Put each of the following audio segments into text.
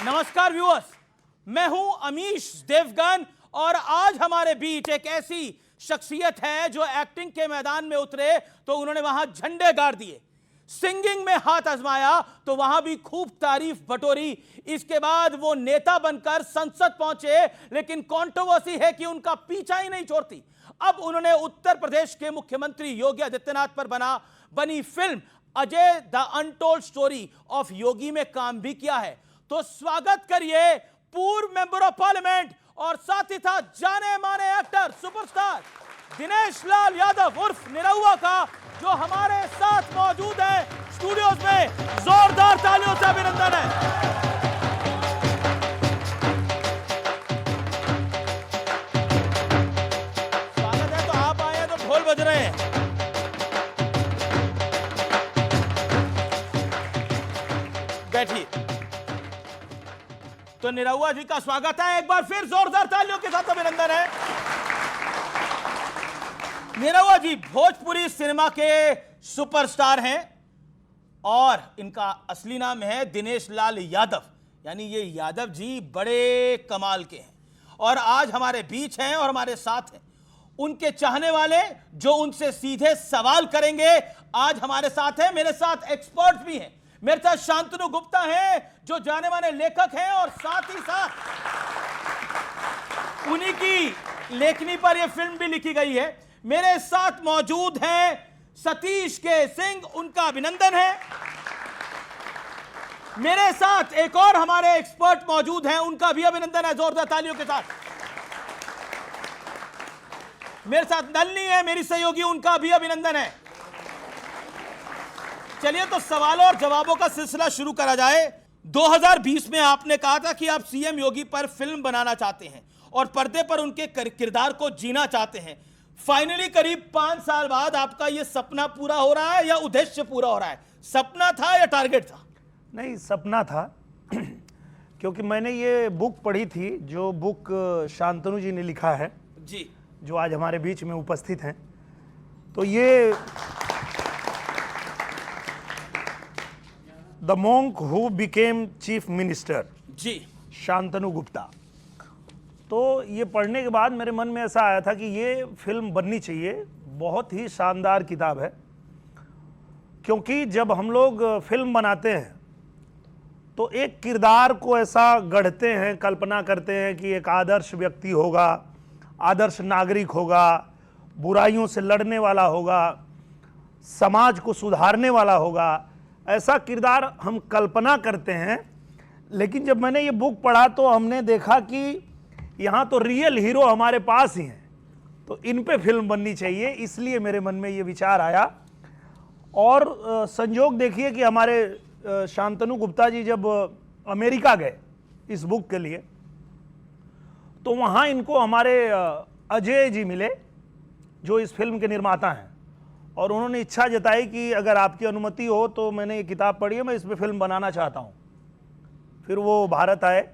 नमस्कार व्यूअर्स, मैं हूं अमीश देवगन और आज हमारे बीच एक ऐसी शख्सियत है जो एक्टिंग के मैदान में उतरे तो उन्होंने वहां झंडे गाड़ दिए, सिंगिंग में हाथ आजमाया तो वहां भी खूब तारीफ बटोरी। इसके बाद वो नेता बनकर संसद पहुंचे, लेकिन कंट्रोवर्सी है कि उनका पीछा ही नहीं छोड़ती। अब उन्होंने उत्तर प्रदेश के मुख्यमंत्री योगी आदित्यनाथ पर बनी film Ajay the untold story of Yogi में काम भी किया है। तो स्वागत करिए पूर्व मेंबर ऑफ पार्लियामेंट और साथ ही साथ जाने माने एक्टर सुपरस्टार दिनेश लाल यादव उर्फ निरहुआ का, जो हमारे साथ मौजूद है स्टूडियोज में। जोरदार तालियों से अभिनंदन है। स्वागत है। तो आप आए हैं तो ढोल बज रहे हैं। बैठिए। तो निरहुआ जी का स्वागत है, एक बार फिर जोरदार तालियों के साथ अभिनंदन है। निरहुआ जी भोजपुरी सिनेमा के सुपरस्टार हैं और इनका असली नाम है दिनेश लाल यादव, यानी ये यादव जी बड़े कमाल के हैं और आज हमारे बीच हैं और हमारे साथ हैं। उनके चाहने वाले जो उनसे सीधे सवाल करेंगे आज हमारे साथ हैं। मेरे साथ एक्सपर्ट्स भी हैं। मेरे साथ शांतनु गुप्ता हैं जो जाने माने लेखक हैं और साथ ही साथ उन्हीं की लेखनी पर यह फिल्म भी लिखी गई है। मेरे साथ मौजूद हैं सतीश के सिंह, उनका अभिनंदन है। मेरे साथ एक और हमारे एक्सपर्ट मौजूद हैं, उनका भी अभिनंदन है जोरदार तालियों के साथ। मेरे साथ नलिनी है मेरी सहयोगी, उनका भी अभिनंदन है। चलिए तो सवालों और जवाबों का सिलसिला शुरू करा जाए। 2020 में आपने कहा था कि आप सीएम योगी पर फिल्म बनाना चाहते हैं और पर्दे पर उनके किरदार को जीना चाहते हैं। फाइनली करीब 5 साल बाद आपका यह सपना पूरा हो रहा है या उद्देश्य पूरा हो रहा है? सपना था या टारगेट था? नहीं, सपना था क्योंकि मैंने ये बुक पढ़ी थी, जो बुक शांतनु जी ने लिखा है जी, जो आज हमारे बीच में उपस्थित हैं। तो ये the monk who became chief minister ji, Shantanu Gupta. तो ये पढ़ने के बाद मेरे मन में ऐसा आया था कि ये फिल्म बननी चाहिए। बहुत ही शानदार किताब है, क्योंकि जब हम लोग फिल्म बनाते हैं तो एक किरदार को ऐसा गढ़ते हैं, कल्पना करते हैं कि एक आदर्श व्यक्ति होगा, आदर्श नागरिक होगा, बुराइयों से लड़ने वाला होगा, समाज को सुधारने वाला होगा, ऐसा किरदार हम कल्पना करते हैं। लेकिन जब मैंने ये बुक पढ़ा तो हमने देखा कि यहाँ तो रियल हीरो हमारे पास ही हैं, तो इन पे फिल्म बननी चाहिए। इसलिए मेरे मन में ये विचार आया। और संयोग देखिए कि हमारे शांतनु गुप्ता जी जब अमेरिका गए इस बुक के लिए, तो वहाँ इनको हमारे अजय जी मिले जो इस फिल्म के निर्माता हैं, और उन्होंने इच्छा जताई कि अगर आपकी अनुमति हो तो मैंने ये किताब पढ़ी है, मैं इस पर फिल्म बनाना चाहता हूँ। फिर वो भारत आए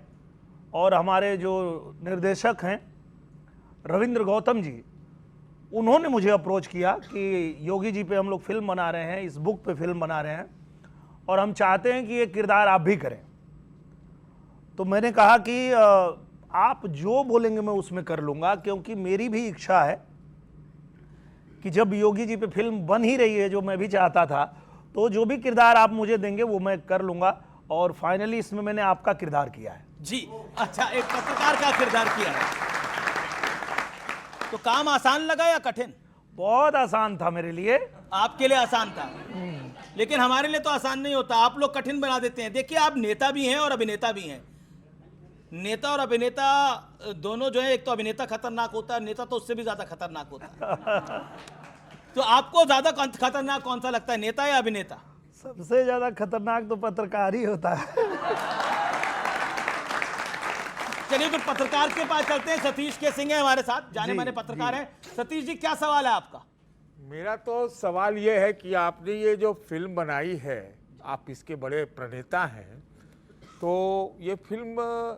और हमारे जो निर्देशक हैं रविंद्र गौतम जी, उन्होंने मुझे अप्रोच किया कि योगी जी पे हम लोग फिल्म बना रहे हैं, इस बुक पे फिल्म बना रहे हैं और हम चाहते हैं कि ये किरदार आप भी करें। तो मैंने कहा कि आप जो बोलेंगे मैं उसमें कर लूँगा, क्योंकि मेरी भी इच्छा है कि जब योगी जी पे फिल्म बन ही रही है, जो मैं भी चाहता था, तो जो भी किरदार आप मुझे देंगे वो मैं कर लूँगा। और फाइनली इसमें मैंने आपका किरदार किया है। जी, अच्छा, एक पत्रकार का किरदार किया है। तो काम आसान लगा या कठिन? बहुत आसान था मेरे लिए। आपके लिए आसान था, लेकिन हमारे लिए तो आसान नहीं होता। आप लोग कठिन बना देते हैं। देखिए, आप नेता भी हैं और अभिनेता भी हैं। नेता और अभिनेता दोनों जो है, एक तो अभिनेता खतरनाक होता है, नेता तो उससे भी ज्यादा खतरनाक होता है। तो आपको ज्यादा खतरनाक कौन सा लगता है, नेता या अभिनेता? सबसे ज्यादा खतरनाक तो पत्रकार ही होता है। चलिए तो पत्रकार के पास चलते हैं। सतीश के सिंह है हमारे साथ, जाने माने पत्रकार हैं। सतीश जी, क्या सवाल है आपका? मेरा तो सवाल ये है कि आपने ये जो फिल्म बनाई है, आप इसके बड़े प्रणेता हैं, तो ये फिल्म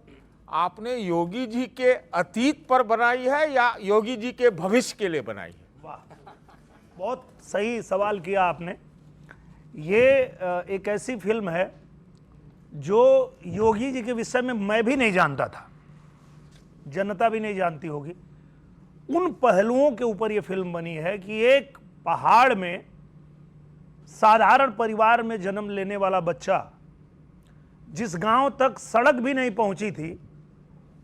आपने योगी जी के अतीत पर बनाई है या योगी जी के भविष्य के लिए बनाई है? वाह, बहुत सही सवाल किया आपने। ये एक ऐसी फिल्म है जो योगी जी के विषय में मैं भी नहीं जानता था, जनता भी नहीं जानती होगी, उन पहलुओं के ऊपर ये फिल्म बनी है कि एक पहाड़ में साधारण परिवार में जन्म लेने वाला बच्चा, जिस गांव तक सड़क भी नहीं पहुंची थी,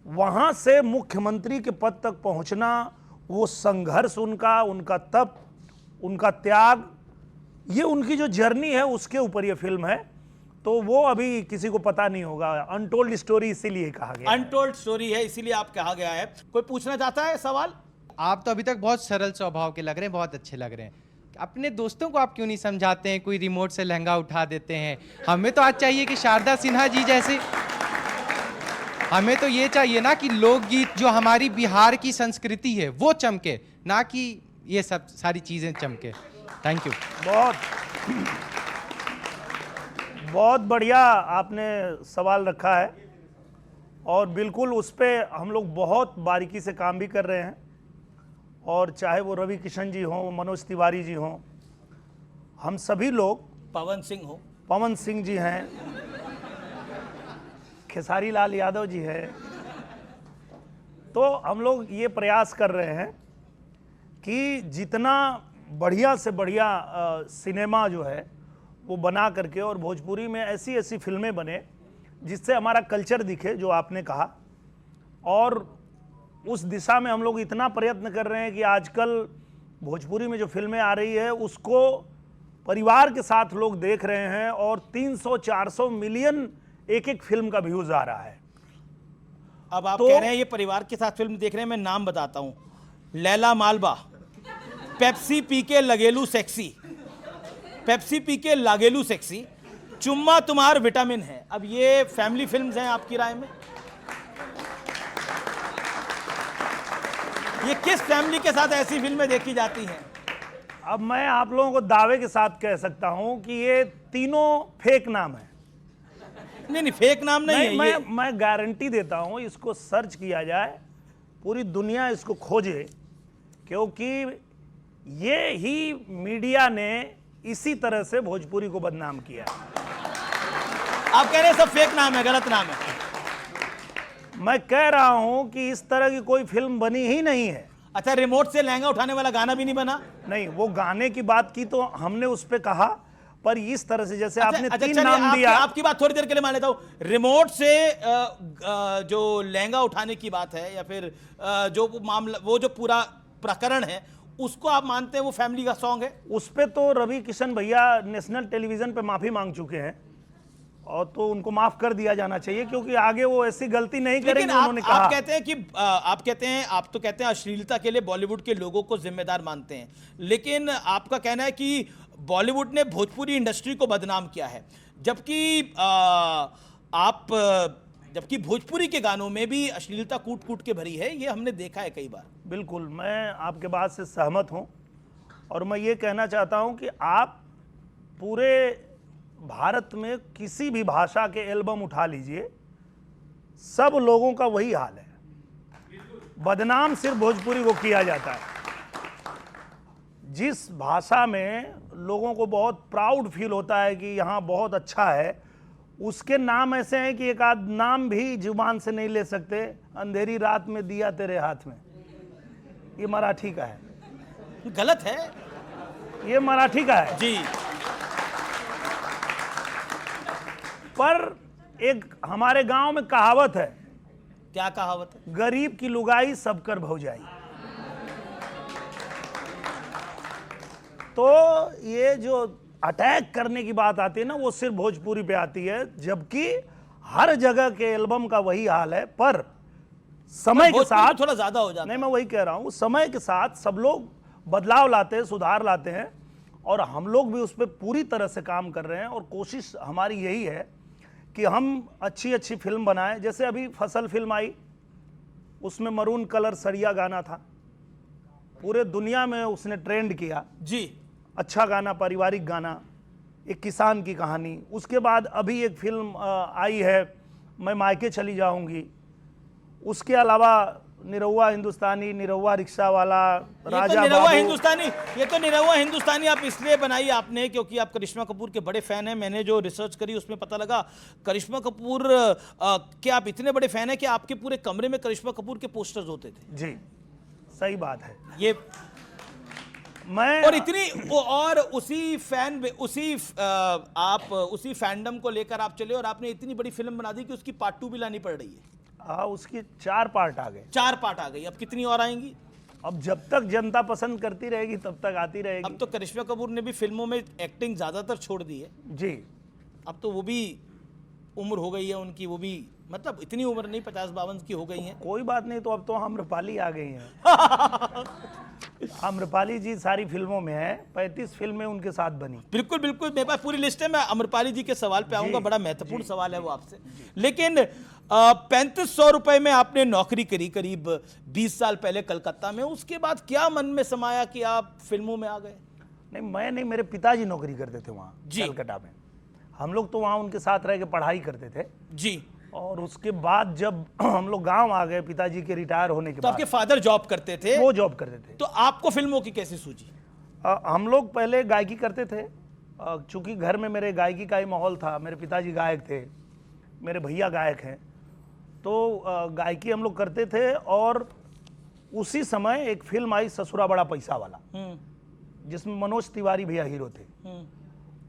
वहां से मुख्यमंत्री के पद तक पहुंचना, वो संघर्ष उनका तप, उनका त्याग, ये उनकी जो जर्नी है उसके ऊपर ये फिल्म है। तो वो अभी किसी को पता नहीं होगा, अनटोल्ड स्टोरी इसीलिए कहा गया। अनटोल्ड स्टोरी है इसीलिए आप कहा गया है। कोई पूछना चाहता है सवाल? आप तो अभी तक बहुत सरल स्वभाव के लग रहे हैं, बहुत अच्छे लग रहे हैं। अपने दोस्तों को आप क्यों नहीं समझाते हैं? कोई रिमोट से लहंगा उठा देते हैं। हमें तो आज चाहिए कि शारदा सिन्हा जी जैसे, हमें तो ये चाहिए ना कि लोकगीत जो हमारी बिहार की संस्कृति है वो चमके, ना कि ये सब सारी चीजें चमके। Thank you. बहुत बढ़िया आपने सवाल रखा है और बिल्कुल उस पर हम लोग बहुत बारीकी से काम भी कर रहे हैं। और चाहे वो रवि किशन जी हों, मनोज तिवारी जी हों, हम सभी लोग, पवन सिंह जी हैं, खेसारी लाल यादव जी हैं, तो हम लोग ये प्रयास कर रहे हैं कि जितना बढ़िया से बढ़िया सिनेमा जो है वो बना करके और भोजपुरी में ऐसी ऐसी फिल्में बने जिससे हमारा कल्चर दिखे, जो आपने कहा। और उस दिशा में हम लोग इतना प्रयत्न कर रहे हैं कि आजकल भोजपुरी में जो फिल्में आ रही है उसको परिवार के साथ लोग देख रहे हैं और 300-400 मिलियन एक फिल्म का व्यूज आ रहा है। अब आप कह रहे हैं ये परिवार के साथ फिल्म देख रहे हैं, मैं नाम बताता हूं। लैला मालबा, पेप्सी पी के लगेलू सेक्सी, पेप्सी पी के लागेलू सेक्सी, चुम्मा तुम्हार विटामिन है। अब ये फैमिली फिल्म्स हैं आपकी राय में? ये किस फैमिली के साथ ऐसी फिल्में देखी जाती हैं? अब मैं आप लोगों को दावे के साथ कह सकता हूं कि ये तीनों फेक नाम है। नहीं, फेक नाम नहीं है। मैं गारंटी देता हूं, इसको सर्च किया जाए, पूरी दुनिया इसको खोजे, क्योंकि ये ही मीडिया ने इसी तरह से भोजपुरी को बदनाम किया। आप कह रहे हैं सब फेक नाम है, गलत नाम है? मैं कह रहा हूं कि इस तरह की कोई फिल्म बनी ही नहीं है। अच्छा, रिमोट से लहंगा उठाने वाला गाना भी नहीं बना? नहीं, वो गाने की बात की तो हमने उस पे कहा, पर इस तरह से जैसे आपने तीन नाम दिया। आपकी बात थोड़ी देर के लिए मान लेता हूं। रिमोट से जो लहंगा उठाने की बात है या फिर जो मामला, वो जो पूरा प्रकरण है, उसको आप मानते हैं वो फैमिली का सॉन्ग है? उस पे तो रवि किशन भैया नेशनल टेलीविजन पे माफी मांग चुके हैं और तो उनको माफ कर दिया जाना चाहिए, क्योंकि आगे वो ऐसी गलती नहीं करेंगे। उन्होंने कहा, आप कहते हैं कि आप तो कहते हैं अश्लीलता के लिए बॉलीवुड के लोगों को जिम्मेदार मानते हैं, लेकिन आपका कहना है कि बॉलीवुड ने भोजपुरी इंडस्ट्री को बदनाम किया है, जबकि भोजपुरी के गानों में भी अश्लीलता कूट कूट के भरी है, ये हमने देखा है कई बार। बिल्कुल, मैं आपके बात से सहमत हूं और मैं ये कहना चाहता हूं कि आप पूरे भारत में किसी भी भाषा के एल्बम उठा लीजिए, सब लोगों का वही हाल है, बदनाम सिर्फ भोजपुरी को किया जाता है। जिस भाषा में लोगों को बहुत प्राउड फील होता है कि यहाँ बहुत अच्छा है, उसके नाम ऐसे हैं कि एक आध नाम भी जुबान से नहीं ले सकते। अंधेरी रात में दिया तेरे हाथ में, ये मराठी का है। गलत है, ये मराठी का है जी। पर एक हमारे गांव में कहावत है। क्या कहावत है? गरीब की लुगाई सबकर भौजाई। तो ये जो अटैक करने की बात आती है ना, वो सिर्फ भोजपुरी पे आती है, जबकि हर जगह के एल्बम का वही हाल है। पर समय के साथ थोड़ा ज्यादा हो जाता है। नहीं, मैं वही कह रहा हूं, समय के साथ सब लोग बदलाव लाते हैं, सुधार लाते हैं, और हम लोग भी उस पर पूरी तरह से काम कर रहे हैं। और कोशिश हमारी यही है कि हम अच्छी अच्छी फिल्म बनाएं। जैसे अभी फसल फिल्म आई, उसमें मरून कलर सरिया गाना था, पूरे दुनिया में उसने ट्रेंड किया जी। अच्छा गाना, पारिवारिक गाना, एक किसान की कहानी। उसके बाद अभी एक फिल्म आई है, मैं मायके चली जाऊंगी। उसके अलावा निरहुआ हिंदुस्तानी, निरहुआ रिक्शा वाला, ये राजा तो निरहुआ बाबू। हिंदुस्तानी, ये तो निरहुआ हिंदुस्तानी आप इसलिए बनाई आपने क्योंकि आप करिश्मा कपूर के बड़े फैन हैं। मैंने जो रिसर्च करी उसमें पता लगा करिश्मा कपूर के आप इतने बड़े फैन हैं कि आपके पूरे कमरे में करिश्मा कपूर के पोस्टर्स होते थे। जी, सही बात है। ये मैं और उसी उसी फैंडम को लेकर आप चले और आपने इतनी बड़ी फिल्म बना दी कि उसकी पार्ट 2 भी लानी पड़ रही है। उसकी 4 पार्ट आ गए। 4 पार्ट आ गई, अब कितनी और आएंगी? अब जब तक जनता पसंद करती रहेगी तब तक आती रहेगी। अब तो करिश्मा कपूर ने भी फिल्मों में एक्टिंग ज्यादातर छोड़ दी है। जी, अब तो वो भी उम्र हो गई है उनकी, वो भी मतलब इतनी उम्र नहीं, 50-52 की हो गई हैं। कोई बात नहीं, तो अब तो आम्रपाली आ गई हैं। आम्रपाली जी सारी फिल्मों में है, 35 फिल्में उनके साथ बनी। बिल्कुल बिल्कुल, मेरे पास पूरी लिस्ट है। मैं अमरपाली जी के सवाल पे आऊंगा, बड़ा महत्वपूर्ण सवाल है वो आपसे। लेकिन 3500 रुपए में आपने नौकरी करी करीब 20 साल पहले कलकत्ता में। उसके बाद क्या मन में समाया कि आप फिल्मों में आ गए? नहीं, मैं नहीं, मेरे पिताजी नौकरी करते थे वहाँ जी। कलकत्ता में। हम लोग तो वहाँ उनके साथ रह के पढ़ाई करते थे। जी। और उसके बाद जब हम लोग गांव आ गए पिताजी के रिटायर होने के तो बाद, आपके फादर जॉब करते थे? वो जॉब करते थे। तो आपको फिल्मों की कैसे सूझी? हम लोग पहले गायकी करते थे, चूंकि घर में मेरे गायकी का ही माहौल था। मेरे पिताजी गायक थे, मेरे भैया गायक हैं, तो गायकी हम लोग करते थे। और उसी समय एक फिल्म आई ससुरा बड़ा पैसा वाला, जिसमें मनोज तिवारी भैया हीरो थे।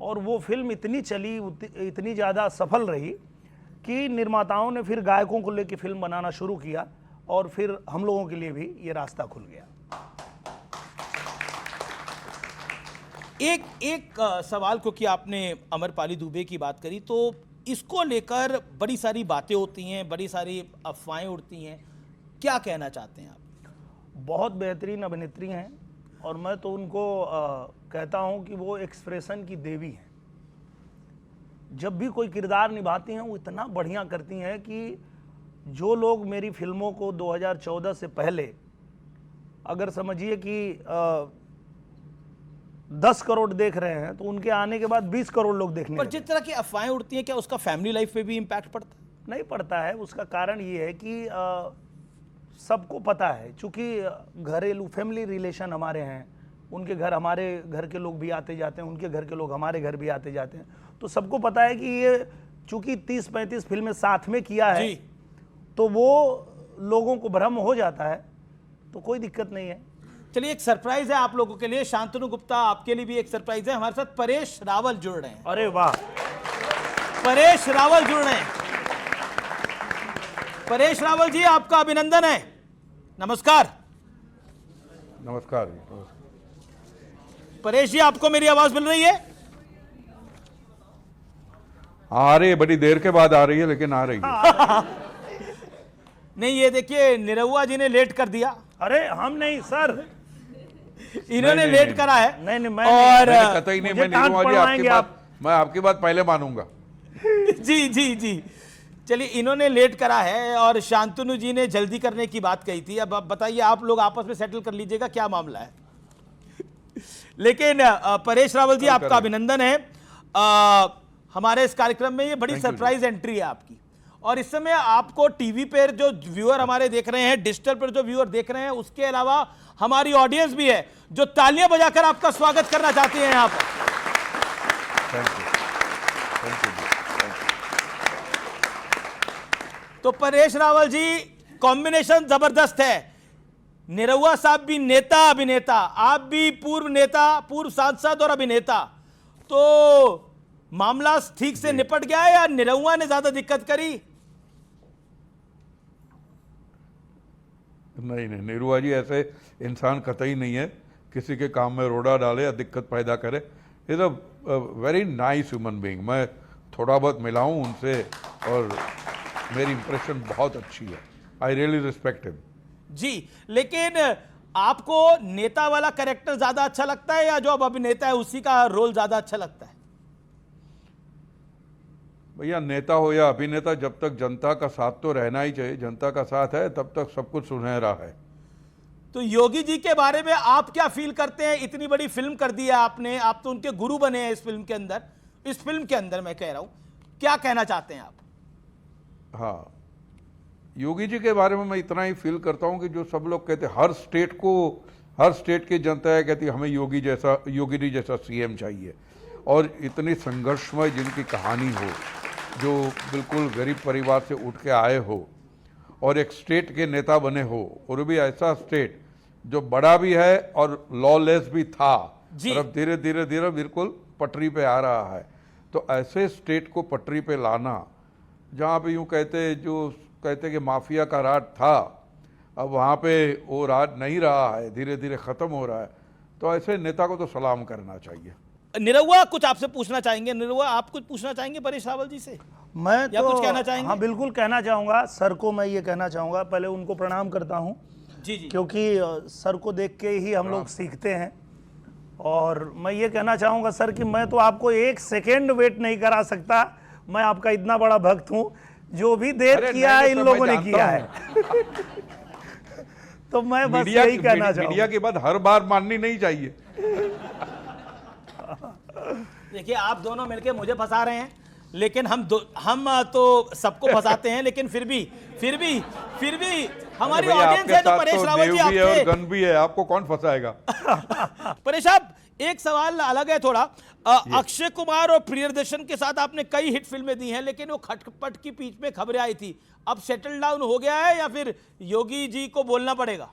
और वो फिल्म इतनी चली, इतनी ज़्यादा सफल रही कि निर्माताओं ने फिर गायकों को लेकर फिल्म बनाना शुरू किया। और फिर हम लोगों के लिए भी ये रास्ता खुल गया। एक सवाल, क्योंकि आपने अमरपाली दुबे की बात करी, तो इसको लेकर बड़ी सारी बातें होती हैं, बड़ी सारी अफवाहें उड़ती हैं। क्या कहना चाहते हैं आप? बहुत बेहतरीन अभिनेत्री हैं और मैं तो उनको कहता हूं कि वो एक्सप्रेशन की देवी हैं। जब भी कोई किरदार निभाती हैं वो इतना बढ़िया करती हैं कि जो लोग मेरी फिल्मों को 2014 से पहले, अगर समझिए कि 10 करोड़ देख रहे हैं, तो उनके आने के बाद 20 करोड़ लोग देखने पर लगे। जिस तरह की अफवाहें उड़ती हैं, क्या उसका फैमिली लाइफ पे भी इम्पैक्ट पड़ता है? नहीं पड़ता है। उसका कारण ये है कि सबको पता है, चूंकि घरेलू फैमिली रिलेशन हमारे हैं, उनके घर हमारे घर के लोग भी आते जाते हैं, उनके घर के लोग हमारे घर भी आते जाते हैं। तो सबको पता है कि ये चूंकि 30-35 फिल्में साथ में किया है, जी। तो वो लोगों को भ्रम हो जाता है, तो कोई दिक्कत नहीं है। चलिए, एक सरप्राइज है आप लोगों के लिए। शांतनु गुप्ता, आपके लिए भी एक सरप्राइज है। हमारे साथ परेश रावल जुड़ रहे हैं। अरे वाह, परेश रावल जुड़ रहे हैं। परेश रावल जी, आपका अभिनंदन है। नमस्कार। नमस्कार। परेश जी, आपको मेरी आवाज मिल रही है? आ रही है, बड़ी देर के बाद आ रही है, लेकिन आ रही है। नहीं, ये देखिए, निरहुआ जी ने लेट कर दिया। अरे हम नहीं सर, इन्होंने नहीं, लेट नहीं, करा है। नहीं नहीं, मैं और कतई नहीं, मुझे मैं डांट नीरू जी पड़वाएंगे मैं आपकी बात पहले मानूंगा। जी जी जी, चलिए, इन्होंने लेट करा है और शांतनु जी ने जल्दी करने की बात कही थी। अब आप बताइए, आप लोग आपस में सेटल कर लीजिएगा क्या मामला है। लेकिन परेश रावल जी, आपका अभिनंदन है। हमारे इस कार्यक्रम में ये बड़ी सरप्राइज एंट्री है आपकी। और इस समय आपको टीवी पर जो व्यूअर हमारे देख रहे हैं, डिजिटल पर जो व्यूअर देख रहे हैं, उसके अलावा हमारी ऑडियंस भी है जो तालियां बजाकर आपका स्वागत करना चाहती है यहां पर। तो परेश रावल जी, कॉम्बिनेशन जबरदस्त है। निरहुआ साहब भी नेता अभिनेता, आप भी पूर्व नेता, पूर्व सांसद और अभिनेता। तो मामला ठीक से निपट गया या निरहुआ ने ज्यादा दिक्कत करी? नहीं नहीं, निरुआ जी ऐसे इंसान कतई नहीं है किसी के काम में रोड़ा डाले या दिक्कत पैदा करे। Is a very nice human being. मैं थोड़ा बहुत मिला हूं उनसे और मेरी इंप्रेशन बहुत अच्छी है। I really respect him. जी, लेकिन आपको नेता वाला कैरेक्टर ज्यादा अच्छा लगता है या जो अब अभिनेता है उसी का रोल ज्यादा अच्छा लगता है? भैया, नेता हो या अभिनेता, जब तक जनता का साथ तो रहना ही चाहिए। जनता का साथ है तब तक सब कुछ सुनहरा है। तो योगी जी के बारे में आप क्या फील करते हैं? इतनी बड़ी फिल्म कर दी है आपने, आप तो उनके गुरु बने हैं इस फिल्म के अंदर। इस फिल्म के अंदर मैं कह रहा हूं, क्या कहना चाहते हैं आप? हाँ, योगी जी के बारे में मैं इतना ही फील करता हूं कि जो सब लोग कहते हैं, हर स्टेट की जनता है कहती है हमें योगी जी जैसा सीएम चाहिए, और इतनी संघर्षमय जिनकी कहानी हो, जो बिल्कुल गरीब परिवार से उठ के आए हो और एक स्टेट के नेता बने हो, और भी ऐसा स्टेट जो बड़ा भी है और लॉलेस भी था, और अब धीरे धीरे बिल्कुल पटरी पे आ रहा है। तो ऐसे स्टेट को पटरी पे लाना, जहाँ पे यूँ कहते कि माफिया का राज था, अब वहाँ पे वो राज नहीं रहा है, धीरे धीरे ख़त्म हो रहा है, तो ऐसे नेता को तो सलाम करना चाहिए। निरहुआ कुछ आपसे पूछना चाहेंगे? निरहुआ आप कुछ पूछना चाहेंगे परेश रावल जी से? मैं या तो कुछ कहना चाहेंगे? हाँ बिल्कुल कहना चाहूँगा। सर को मैं ये कहना चाहूँगा, पहले उनको प्रणाम करता हूँ जी जी। क्योंकि सर को देख के ही हम लोग सीखते हैं। और मैं ये कहना चाहूँगा सर कि मैं तो आपको 1 सेकेंड वेट नहीं करा सकता, मैं आपका इतना बड़ा भक्त हूँ, जो भी देर किया है इन लोगों ने किया है। तो मैं बस यही कहना चाहूँगा। मीडिया की बात हर बार माननी नहीं चाहिए। देखिए आप दोनों मिलके मुझे फंसा रहे हैं, लेकिन हम तो सबको फंसाते हैं, लेकिन फिर भी हमारी ऑडियंस है तो परेश रावल जी आपके और आपके गन भी है, आपको कौन फंसाएगा? परेश साहब एक सवाल अलग है थोड़ा। अक्षय कुमार और प्रियदर्शन के साथ आपने कई हिट फिल्में दी हैं, लेकिन वो खटपट की बीच में खबरें आई थी, अब सेटल डाउन हो गया है या फिर योगी जी को बोलना पड़ेगा?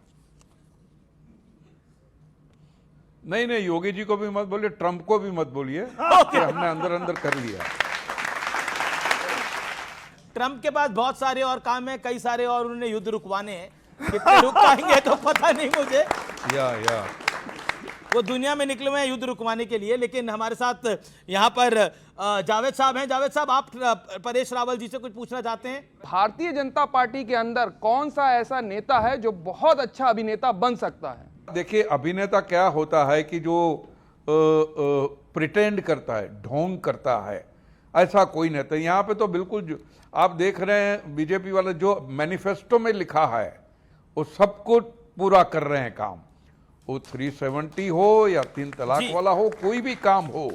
नहीं, योगी जी को भी मत बोलिए, ट्रंप को भी मत बोलिए कि हमने अंदर कर लिया। ट्रंप के पास बहुत सारे और काम है, कई सारे और उन्होंने युद्ध रुकवाने हैं, कितने रुक पाएंगे तो पता नहीं मुझे। या वो दुनिया में निकले हुए हैं युद्ध रुकवाने के लिए। लेकिन हमारे साथ यहाँ पर जावेद साहब हैं। जावेद साहब आप परेश रावल जी से कुछ पूछना चाहते हैं? भारतीय जनता पार्टी के अंदर कौन सा ऐसा नेता है जो बहुत अच्छा अभिनेता बन सकता है? देखिए, अभिनेता क्या होता है कि जो प्रिटेंड करता है, ढोंग करता है, ऐसा कोई नेता यहाँ पे तो बिल्कुल आप देख रहे हैं, बीजेपी वाले जो मैनिफेस्टो में लिखा है वो सब कुछ पूरा कर रहे हैं काम। वो 370 हो या 3 तलाक वाला हो, कोई भी काम हो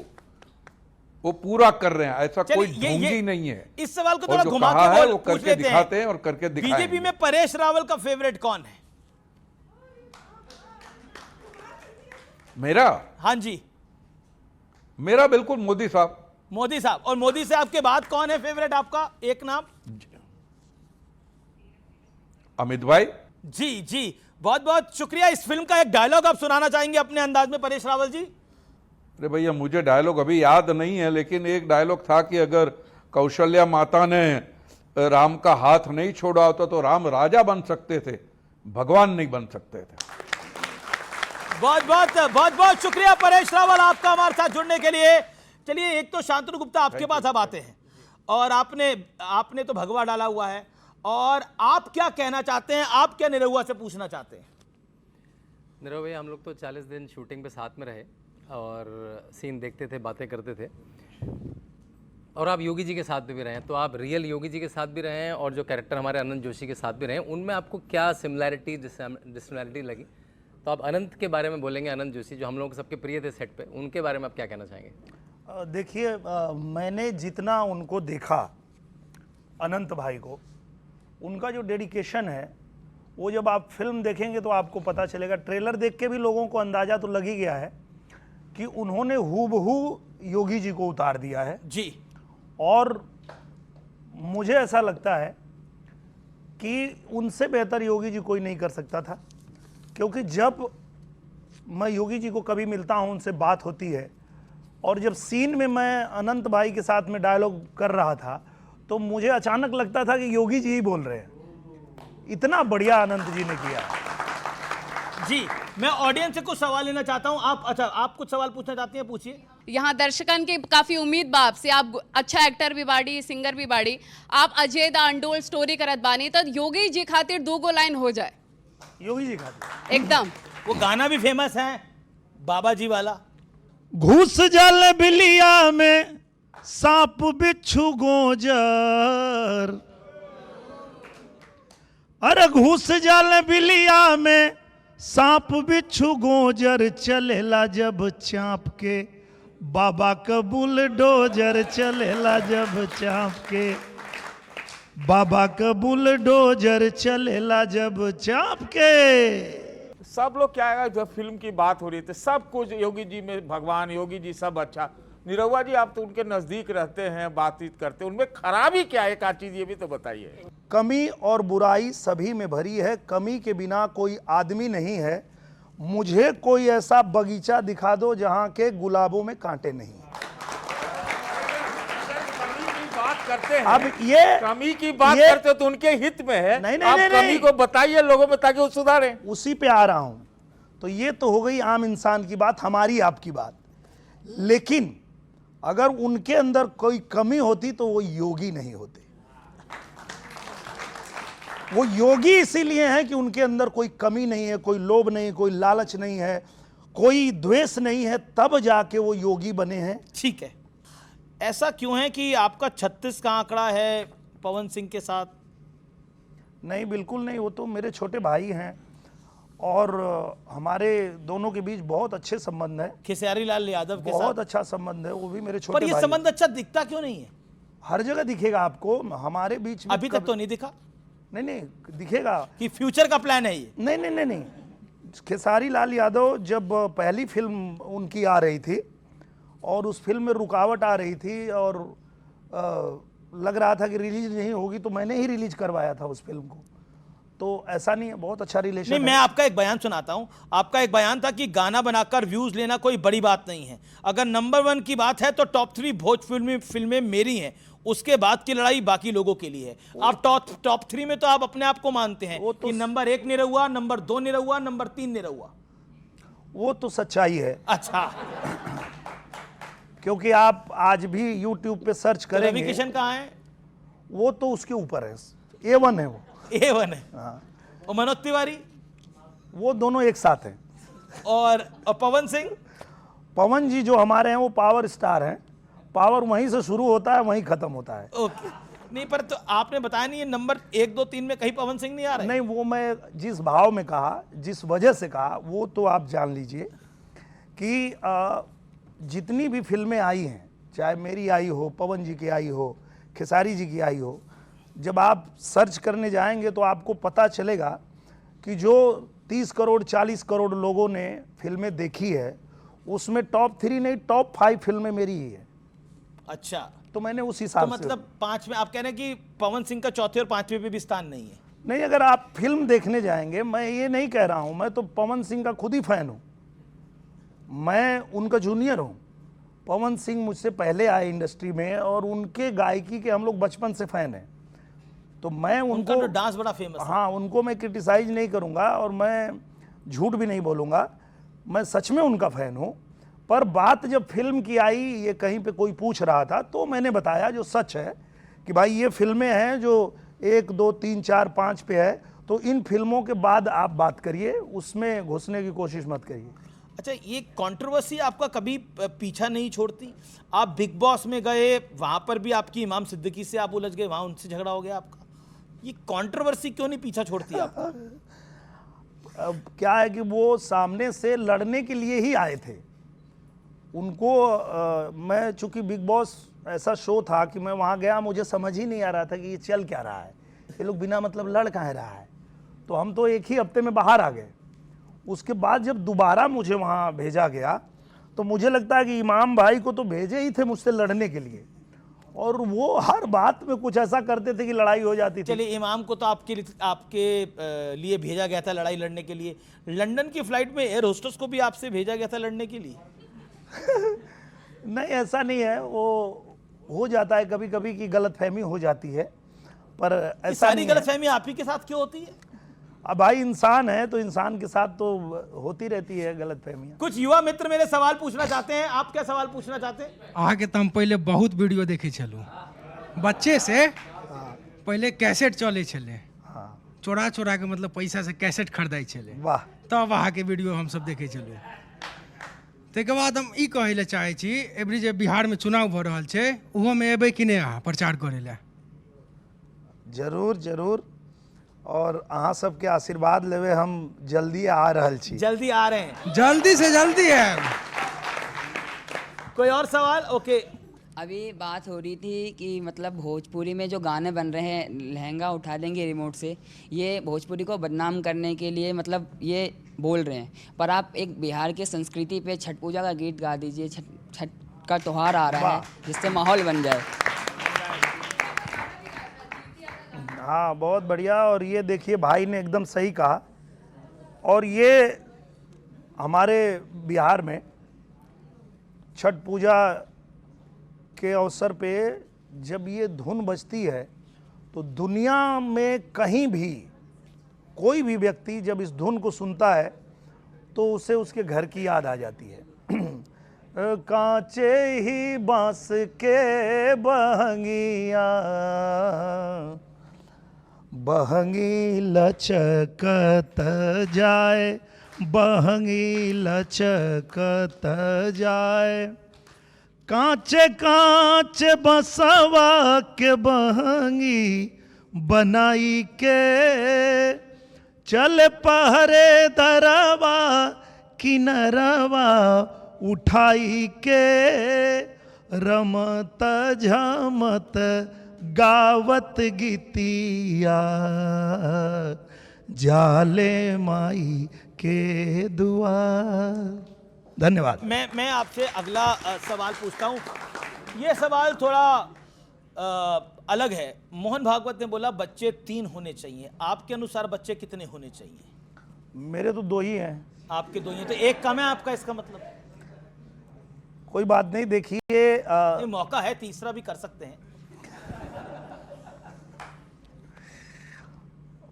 वो पूरा कर रहे हैं, ऐसा कोई ढोंगी नहीं है। इस सवाल को थोड़ा घुमा के वो करके दिखाते हैं और करके दिखाएंगे। बीजेपी में परेश रावल का फेवरेट कौन है? मेरा? हाँ जी, मेरा बिल्कुल मोदी साहब। मोदी साहब। और मोदी साहब के बाद कौन है फेवरेट आपका? एक नाम। अमित भाई जी जी, बहुत बहुत शुक्रिया। इस फिल्म का एक डायलॉग आप सुनाना चाहेंगे अपने अंदाज में परेश रावल जी? अरे भैया, मुझे डायलॉग अभी याद नहीं है, लेकिन एक डायलॉग था कि अगर कौशल्या माता ने राम का हाथ नहीं छोड़ा होता तो राम राजा बन सकते थे, भगवान नहीं बन सकते थे। बहुत बहुत शुक्रिया परेश रावल आपका हमारे साथ जुड़ने के लिए। चलिए, एक तो शांतनु गुप्ता आपके पास अब आते हैं, और आपने तो भगवा डाला हुआ है, और आप क्या कहना चाहते हैं? आप क्या निरहुआ से पूछना चाहते हैं? निरहुआ भैया, हम लोग तो 40 दिन शूटिंग पे साथ में रहे और सीन देखते थे, बातें करते थे, और आप योगी जी के साथ भी रहे हैं, तो आप रियल योगी जी के साथ भी रहे हैं और जो कैरेक्टर हमारे अनंत जोशी के साथ भी रहे हैं, उनमें आपको क्या सिमिलैरिटी डिसमिलैरिटी लगी? तो आप अनंत के बारे में बोलेंगे, अनंत जोशी जो हम लोगों के सबके प्रिय थे सेट पे, उनके बारे में आप क्या कहना चाहेंगे? देखिए, मैंने जितना उनको देखा, अनंत भाई को, उनका जो डेडिकेशन है वो जब आप फिल्म देखेंगे तो आपको पता चलेगा। ट्रेलर देख के भी लोगों को अंदाजा तो लग ही गया है कि उन्होंने हूबहू योगी जी को उतार दिया है जी। और मुझे ऐसा लगता है कि उनसे बेहतर योगी जी कोई नहीं कर सकता था, क्योंकि जब मैं योगी जी को कभी मिलता हूं, उनसे बात होती है, और जब सीन में मैं अनंत भाई के साथ में डायलॉग कर रहा था तो मुझे अचानक लगता था कि योगी जी ही बोल रहे हैं। इतना बढ़िया अनंत जी ने किया जी। मैं ऑडियंस से कुछ सवाल लेना चाहता हूं। आप कुछ सवाल पूछना चाहती हैं, पूछिए। यहाँ दर्शकन की काफी उम्मीद बा आपसे, आप अच्छा एक्टर भी बाड़ी, सिंगर भी बाड़ी, आप अजय दा अनटोल्ड स्टोरी करत बानी, तो योगी जी खातिर 2 लाइन हो जाए। योगी जी खातिर एकदम वो गाना भी फेमस है, बाबा जी वाला। घुस जल बिलिया में सांप बिच्छू गोजर, अरे घुस जल बिलिया में सांप बिच्छू गोजर, चलेला जब चाँप के बाबा का बुलडोजर, चलेला जब चाँप के। बाबा का बुलडोजर चलेला जब चाप के। सब लोग क्या है, जब फिल्म की बात हो रही थी सब कुछ योगी जी में, भगवान योगी जी सब अच्छा। निरहुआ जी आप तो उनके नजदीक रहते हैं, बातचीत करते हैं, उनमें खराबी क्या है, एक आध चीज ये भी तो बताइए। कमी और बुराई सभी में भरी है, कमी के बिना कोई आदमी नहीं है। मुझे कोई ऐसा बगीचा दिखा दो जहां के गुलाबों में कांटे नहीं। बात करते हैं, अब ये कमी की बात करते हो तो उनके हित में है। नहीं, आप नहीं, कमी नहीं। को बताइए लोगों में ताकि वो सुधारें। उसी पे आ रहा हूं। तो ये तो हो गई आम इंसान की बात, हमारी आपकी बात। लेकिन अगर उनके अंदर कोई कमी होती तो वो योगी नहीं होते। वो योगी इसीलिए हैं कि उनके अंदर कोई कमी नहीं है, कोई लोभ नहीं, कोई लालच नहीं है, कोई द्वेष नहीं है, तब जाके वो योगी बने हैं। ठीक है, ऐसा क्यों है कि आपका 36 का आंकड़ा है पवन सिंह के साथ? नहीं, बिल्कुल नहीं। वो तो मेरे छोटे भाई हैं और हमारे दोनों के बीच बहुत अच्छे संबंध है, खेसारी लाल यादव के बहुत साथ। अच्छा संबंध है। वो भी मेरे पर छोटे ये भाई संबंध अच्छा दिखता क्यों नहीं है? हर जगह दिखेगा आपको, हमारे बीच में अभी तक तो नहीं दिखा नहीं नहीं दिखेगा। कि फ्यूचर का प्लान है ये। नहीं नहीं नहीं नहीं, खेसारी लाल यादव जब पहली फिल्म उनकी आ रही थी और उस फिल्म में रुकावट आ रही थी और लग रहा था कि रिलीज नहीं होगी, तो मैंने ही रिलीज करवाया था उस फिल्म को। तो ऐसा नहीं है, बहुत अच्छा रिलेशन नहीं, है। मैं आपका एक बयान सुनाता हूं। आपका एक बयान था कि गाना बनाकर व्यूज लेना कोई बड़ी बात नहीं है। अगर नंबर 1 की बात है तो टॉप 3 भोजपुरी फिल्में मेरी हैं, उसके बाद की लड़ाई बाकी लोगों के लिए है। आप टॉप 3 में तो आप अपने आप को मानते हैं कि number 1 Nirahua, number 2 Nirahua, number 3 Nirahua. वो तो सच्चाई है, अच्छा, क्योंकि आप आज भी YouTube पे सर्च तो रवि करेंगे, किशन कहाँ है? वो तो उसके ऊपर है, A1 है वो। A1 है। और मनोज तिवारी वो दोनों एक साथ हैं। और पवन सिंह? पवन जी जो हमारे हैं वो पावर स्टार हैं। पावर वहीं से शुरू होता है, वहीं खत्म होता है। ओके, नहीं पर तो आपने बताया नहीं, ये नंबर 1, 2, 3 में कहीं पवन सिंह नहीं आ रहे? नहीं, वो मैं जिस भाव में कहा, जिस वजह से कहा, वो तो आप जान लीजिए कि जितनी भी फिल्में आई हैं, चाहे मेरी आई हो, पवन जी की आई हो, खेसारी जी की आई हो, जब आप सर्च करने जाएंगे तो आपको पता चलेगा कि जो 30 करोड़ 40 करोड़ लोगों ने फिल्में देखी है, उसमें टॉप 3 नहीं, टॉप 5 फिल्में मेरी ही है। अच्छा, तो मैंने उस तो हिसाब से, मतलब 5 में आप कह रहे हैं कि पवन सिंह का चौथे और 5वें पे भी स्थान नहीं है? नहीं, अगर आप फिल्म देखने जाएंगे, मैं ये नहीं कह रहा हूं, मैं तो पवन सिंह का खुद ही फैन हूं, मैं उनका जूनियर हूं। पवन सिंह मुझसे पहले आए इंडस्ट्री में और उनके गायकी के हम लोग बचपन से फैन हैं। तो मैं उनका उनको, तो डांस बड़ा फेमस है। हाँ, उनको मैं क्रिटिसाइज नहीं करूंगा और मैं झूठ भी नहीं बोलूंगा, मैं सच में उनका फैन हूं। पर बात जब फिल्म की आई, ये कहीं पे कोई पूछ रहा था, तो मैंने बताया जो सच है कि भाई ये फिल्में हैं जो 1, 2, 3, 4, 5 पे है, तो इन फिल्मों के बाद आप बात करिए, उसमें घुसने की कोशिश मत करिए। अच्छा, ये कंट्रोवर्सी आपका कभी पीछा नहीं छोड़ती? आप बिग बॉस में गए, वहां पर भी आपकी इमाम सिद्दीकी से आप उलझ गए, वहां उनसे झगड़ा हो गया आपका। ये कंट्रोवर्सी क्यों नहीं पीछा छोड़ती आपका? अब क्या है कि वो सामने से लड़ने के लिए ही आए थे। उनको मैं, चूंकि बिग बॉस ऐसा शो था कि मैं वहाँ गया, मुझे समझ ही नहीं आ रहा था कि ये चल क्या रहा है, ये लोग बिना मतलब लड़ कहाँ रहा है। तो हम तो एक ही हफ्ते में बाहर आ गए। उसके बाद जब दोबारा मुझे वहाँ भेजा गया, तो मुझे लगता है कि इमाम भाई को तो भेजे ही थे मुझसे लड़ने के लिए, और वो हर बात में कुछ ऐसा करते थे कि लड़ाई हो जाती थी। चलिए, इमाम को तो आपके लिए भेजा गया था लड़ाई लड़ने के लिए। लंदन की फ्लाइट में एयर होस्टेस को भी आपसे भेजा गया था लड़ने के लिए? नहीं, ऐसा नहीं है, वो हो जाता है कभी कभी की गलतफहमी हो जाती है, पर ऐसा सारी नहीं है। गलतफहमी आप ही के साथ क्यों होती है? अब भाई इंसान है तो इंसान के साथ तो होती रहती है गलतफहमियां। कुछ युवा मित्र मेरे सवाल पूछना चाहते हैं। आप क्या सवाल पूछना चाहते हैं? आगे तो हम पहले बहुत वीडियो देखे चलू, बच्चे से पहले कैसेट चले चले, चोरा चोरा के मतलब पैसा से कैसेट खरीदाई चले, वाह, तब वहाँ के वीडियो हम सब देखे चलू। तक बाद हम ई कहे ले चाहे छी, एवरी जे बिहार में चुनाव भ रहल छै, उहो में एबे कि नहीं अहाँ प्रचार करे ले? जरूर जरूर, और अहाँ सबके आशीर्वाद लेवे हम जल्दी आ रहल छी। जल्दी आ रहे हैं, जल्दी से जल्दी है। कोई और सवाल? ओके, अभी बात हो रही थी कि मतलब भोजपुरी में जो गाने बन रहे हैं लहंगा उठा देंगे रिमोट से, ये भोजपुरी को बदनाम करने के लिए मतलब ये बोल रहे हैं। पर आप एक बिहार के संस्कृति पे छठ पूजा का गीत गा दीजिए, छठ का त्यौहार आ रहा है, जिससे माहौल बन जाए। हाँ, बहुत बढ़िया। और ये देखिए भाई ने एकदम सही कहा। और ये हमारे बिहार में छठ पूजा के अवसर पे जब ये धुन बजती है तो दुनिया में कहीं भी कोई भी व्यक्ति जब इस धुन को सुनता है तो उसे उसके घर की याद आ जाती है। कांचे ही बांस के बहंगिया, बहंगी लचकत जाए, बहंगी लचकत जाए, कांचे कांचे बसवा के बहंगी बनाई के, चल पहरे दरवा किनरवा उठाई के, रमत झमत गावत गीतिया, जाले माई के दुआर। धन्यवाद। मैं आपसे अगला सवाल पूछता हूँ। ये सवाल थोड़ा अलग है। मोहन भागवत ने बोला बच्चे 3 होने चाहिए, आपके अनुसार बच्चे कितने होने चाहिए? मेरे तो 2 ही हैं। आपके 2 ही हैं, तो एक कम है आपका, इसका मतलब? कोई बात नहीं, देखिए ये मौका है, तीसरा भी कर सकते हैं।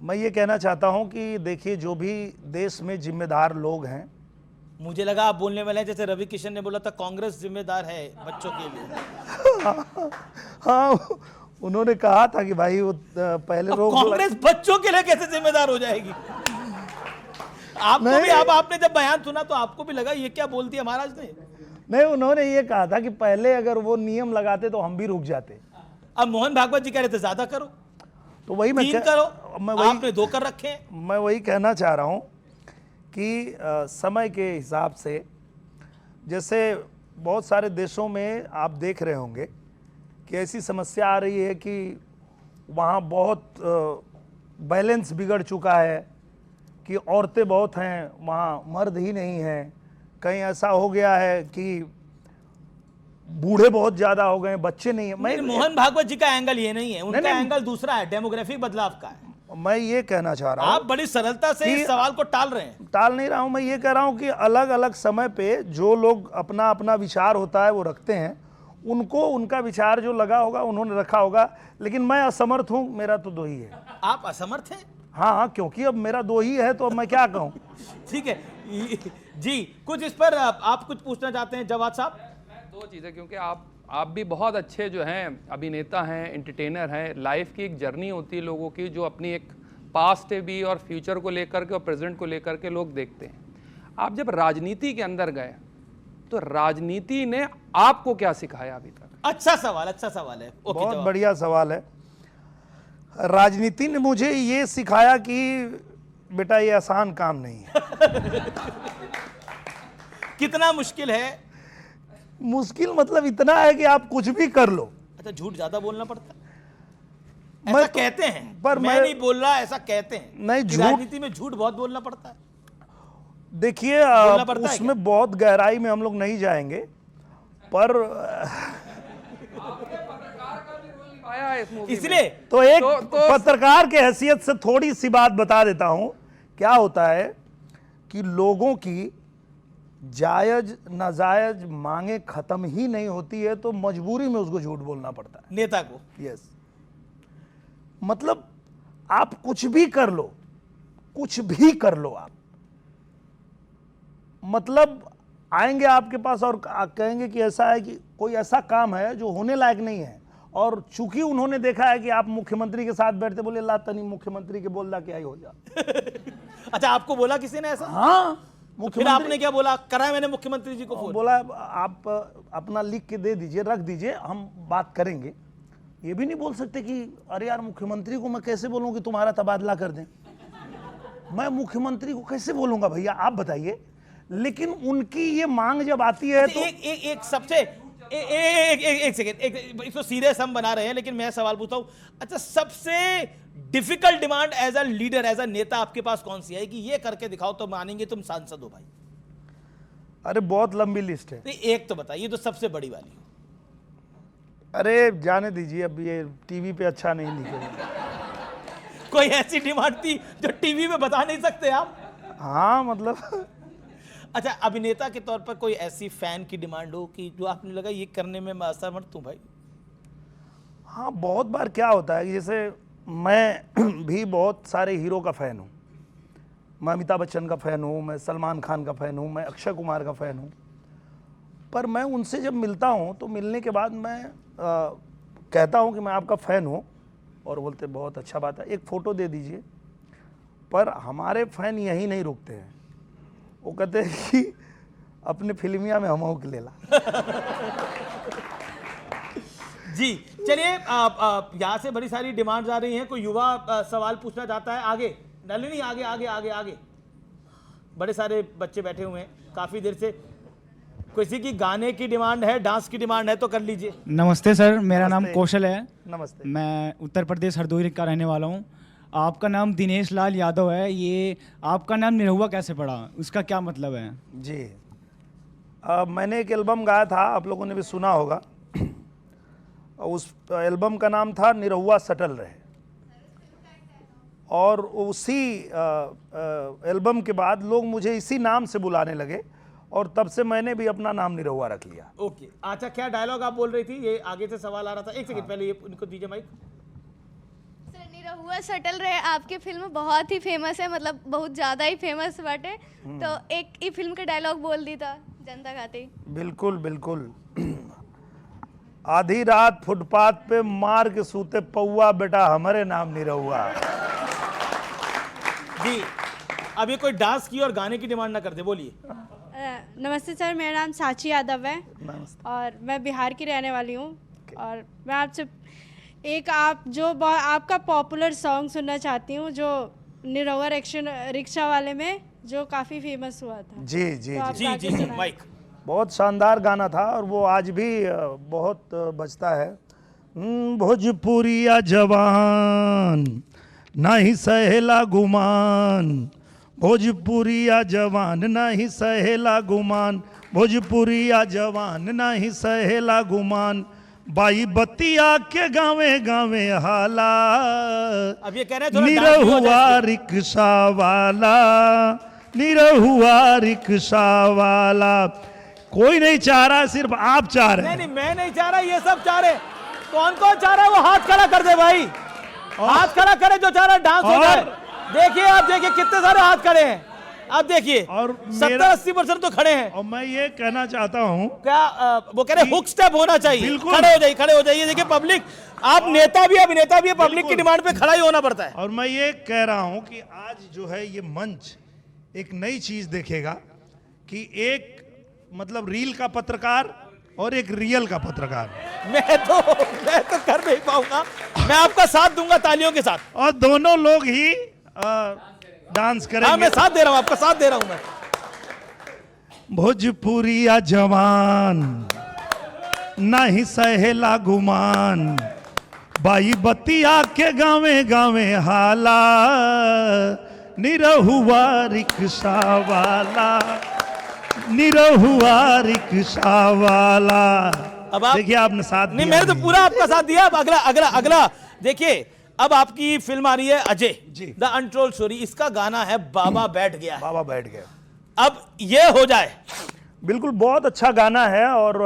मैं ये कहना चाहता हूं कि देखिए जो भी देश में जिम्मेदार लोग हैं, मुझे लगा आप बोलने वाले हैं जैसे रवि किशन ने बोला था कांग्रेस जिम्मेदार है बच्चों के लिए। हाँ, उन्होंने कहा था कि भाई वो पहले लोग कांग्रेस बच्चों के लिए कैसे जिम्मेदार हो जाएगी? आपको भी आपने जब बयान सुना तो आपको भी लगा ये क्या बोल दिया महाराज ने? नहीं, उन्होंने ये कहा था कि पहले अगर वो नियम लगाते तो हम भी रुक जाते। अब मोहन भागवत जी कह रहे थे ज्यादा करो, तो वही 3 करो, आपने 2 कर रखे हैं। मैं वही कहना चाह रहा हूं कि समय के हिसाब से, जैसे बहुत सारे देशों में आप देख रहे होंगे कि ऐसी समस्या आ रही है कि वहाँ बहुत बैलेंस बिगड़ चुका है कि औरतें बहुत हैं, वहाँ मर्द ही नहीं हैं। कहीं ऐसा हो गया है कि बूढ़े बहुत ज्यादा हो गए, बच्चे नहीं है। मैं मोहन भागवत जी का एंगल ये नहीं है, उनका एंगल दूसरा है, डेमोग्राफिक बदलाव का है। मैं ये कहना चाह रहा हूँ, आप बड़ी सरलता से इस सवाल को टाल रहे हैं। टाल नहीं रहा हूँ, मैं ये कह रहा हूँ कि अलग अलग समय पे जो लोग अपना अपना विचार होता है वो रखते हैं, उनको उनका विचार जो लगा होगा उन्होंने रखा होगा। लेकिन मैं असमर्थ हूँ, मेरा तो 2 ही है। आप असमर्थ हैं? हाँ, क्योंकि अब मेरा 2 ही है तो अब मैं क्या कहूँ। ठीक है जी, कुछ इस पर आप कुछ पूछना चाहते हैं जवाद साहब? 2 चीज़ें, क्योंकि आप भी बहुत अच्छे जो हैं अभिनेता हैं, एंटरटेनर हैं। लाइफ की एक जर्नी होती है लोगों की, जो अपनी एक पास्ट भी और फ्यूचर को लेकर के और प्रेजेंट को लेकर के लोग देखते हैं। आप जब राजनीति के अंदर गए तो राजनीति ने आपको क्या सिखाया अभी तक? अच्छा सवाल है। बहुत बढ़िया सवाल है। राजनीति ने मुझे ये सिखाया कि बेटा ये आसान काम नहीं है। कितना मुश्किल है? मुश्किल मतलब इतना है कि आप कुछ भी कर लो। अच्छा, झूठ ज्यादा बोलना पड़ता है ऐसा कहते हैं, पर मैं नहीं बोल रहा, ऐसा कहते हैं। नहीं, झूठ, राजनीति में झूठ बहुत बोलना पड़ता है। देखिए उसमें बहुत गहराई में हम लोग नहीं जाएंगे, पर इसलिए तो एक पत्रकार के हैसियत से थोड़ी सी बात बता देता हूं। क्या होता है कि लोगों की जायज नाजायज मांगे खत्म ही नहीं होती है तो मजबूरी में उसको झूठ बोलना पड़ता है नेता को। यस, मतलब आप कुछ भी कर लो, कुछ भी कर लो आप, मतलब आएंगे आपके पास और कहेंगे कि ऐसा है कि कोई ऐसा काम है जो होने लायक नहीं है, और चूंकि उन्होंने देखा है कि आप मुख्यमंत्री के साथ बैठते, बोले ला तनी मुख्यमंत्री के बोल दा क्या ही हो जा। अच्छा, आपको बोला किसी ने ऐसा? हाँ, फिर आपने क्या बोला? करा मैंने मुख्यमंत्री जी को फोन। बोला आप अपना लिख के दे दीजिए, रख दीजिए, हम बात करेंगे। ये भी नहीं बोल सकते कि अरे यार मुख्यमंत्री को मैं कैसे बोलूं कि तुम्हारा तबादला कर दें। मैं मुख्यमंत्री को कैसे बोलूंगा भैया, आप बताइए। लेकिन उनकी ये मांग जब आती है तो एक सबसे एक सेकेंड, इसको सीरियस हम बना रहे हैं, लेकिन मैं सवाल पूछता हूं, अच्छा सबसे difficult demand as a leader, as a नेता आपके पास कौन सी है कि ये करके दिखाओ तो मानेंगे तुम सांसद हो भाई? अरे बहुत लंबी लिस्ट है। नहीं, एक तो बताइए तो सबसे बड़ी वाली। अरे जाने दीजिए, अब ये टीवी पे अच्छा नहीं लिखेगा। कोई ऐसी डिमांड थी जो टीवी में बता नहीं सकते आप? हाँ मतलब अच्छा, अभिनेता के तौर पर कोई ऐसी फैन की डिमांड हो कि जो आपने लगा ये करने में मैं असमर्थ हूं भाई? हाँ, बहुत बार क्या होता है कि जैसे मैं भी बहुत सारे हीरो का फ़ैन हूँ। मैं अमिताभ बच्चन का फ़ैन हूँ, मैं सलमान खान का फ़ैन हूँ, मैं अक्षय कुमार का फ़ैन हूँ। पर मैं उनसे जब मिलता हूँ तो मिलने के बाद मैं कहता हूँ कि मैं आपका फ़ैन हूँ, और बोलते बहुत अच्छा बात है, एक फ़ोटो दे दीजिए। पर हमारे फ़ैन यहीं नहीं रुकते हैं, वो कहते हैं कि अपने फिल्मिया में हम के लेला। जी चलिए, यहाँ से बड़ी सारी डिमांड्स आ रही हैं। कोई युवा सवाल पूछना चाहता है? आगे नलिनी, आगे आगे आगे आगे, बड़े सारे बच्चे बैठे हुए हैं काफी देर से। किसी की गाने की डिमांड है, डांस की डिमांड है तो कर लीजिए। नमस्ते सर, मेरा नाम कौशल है। नमस्ते। मैं उत्तर प्रदेश हरदोई का रहने वाला हूँ। आपका नाम दिनेश लाल यादव है, ये आपका नाम निरहुआ कैसे पड़ा, उसका क्या मतलब है? जी, मैंने एक एल्बम गाया था, आप लोगों ने भी सुना होगा। उस एल्बम का नाम था निरहुआ सटल रहे, और उसी एल्बम के बाद लोग मुझे इसी नाम से बुलाने लगे, और तब से मैंने भी अपना नाम निरहुआ रख लिया। ओके, अच्छा क्या डायलॉग आप बोल रही थी? ये आगे से सवाल आ रहा था। एक सेकंड पहले ये उनको दीजिए माइक। सर, निरहुआ सटल रहे आपकी फिल्म बहुत ही फेमस है, मतलब बहुत ज़्यादा ही फेमस बाटे, तो एक ही फिल्म के डायलॉग बोल दी था जनता खातिर। बिल्कुल बिल्कुल। आधी रात फुटपाथ पे मार के सूते पौआ, बेटा हमारे नाम निरहुआ। जी, अब ये कोई डांस की और गाने की डिमांड ना करते, बोलिए। नमस्ते सर, मेरा नाम साची यादव है और मैं बिहार की रहने वाली हूँ, और मैं आपसे एक आपका पॉपुलर सॉन्ग सुनना चाहती हूँ, जो निरहुआ रिक्शा वाले में जो काफ़ी फेमस हुआ था। जी जी तो जी, जी जी माइक। बहुत शानदार गाना था, और वो आज भी बहुत बजता है। भोजपुरिया जवान नहीं सहेला गुमान, भोजपुरिया जवान नहीं सहेला गुमान, भोजपुरिया जवान नहीं सहेला गुमान, बाई बतिया के गावे गावे हाला, अब ये कह रहे हैं थोड़ा निरहुआ रिक्शा वाला, निरहुआ रिक्शा वाला। कोई नहीं चाह रहा, सिर्फ आप चाह रहे हैं। नहीं, मैं नहीं चाह रहा, ये सब चाह रहे। कौन कौन चाह रहा है वो हाथ खड़ा कर दे भाई, हाथ खड़ा करे जो चाह रहा है डांस हो जाए। देखिए, आप देखिए कितने सारे हाथ खड़े हैं, आप देखिए, और 70-80% तो खड़े हैं। और मैं ये कहना चाहता हूँ, क्या वो कह रहे हुक स्टेप होना चाहिए। बिल्कुल। खड़े हो जाइए, खड़े हो जाइए। देखिए पब्लिक, आप नेता भी अभिनेता भी, पब्लिक की डिमांड पे खड़ा ही होना पड़ता है। और मैं ये कह रहा हूँ कि आज जो है ये मंच एक नई चीज देखेगा कि एक मतलब रील का पत्रकार और एक रियल का पत्रकार। मैं तो कर नहीं पाऊंगा, मैं आपका साथ दूंगा तालियों के साथ, और दोनों लोग ही डांस करेंगे। हाँ, मैं साथ दे रहा हूँ, आपका साथ दे रहा हूँ मैं। भोजपुरिया जवान नहीं सहेला गुमान, बाई बतिया के गावे गावे हाला, निरहुआ रिक्शा वाला, निरहुआ रिक्शा वाला। अब आप देखिए, आपने साथ नहीं, मैंने तो पूरा आपका साथ दिया। अब अगला अगला अगला देखिए, अब आपकी फिल्म आ रही है अजय द अनटोल्ड स्टोरी। इसका गाना है बाबा बैठ गया। बाबा बैठ गया। अब ये हो जाए। बिल्कुल, बहुत अच्छा गाना है, और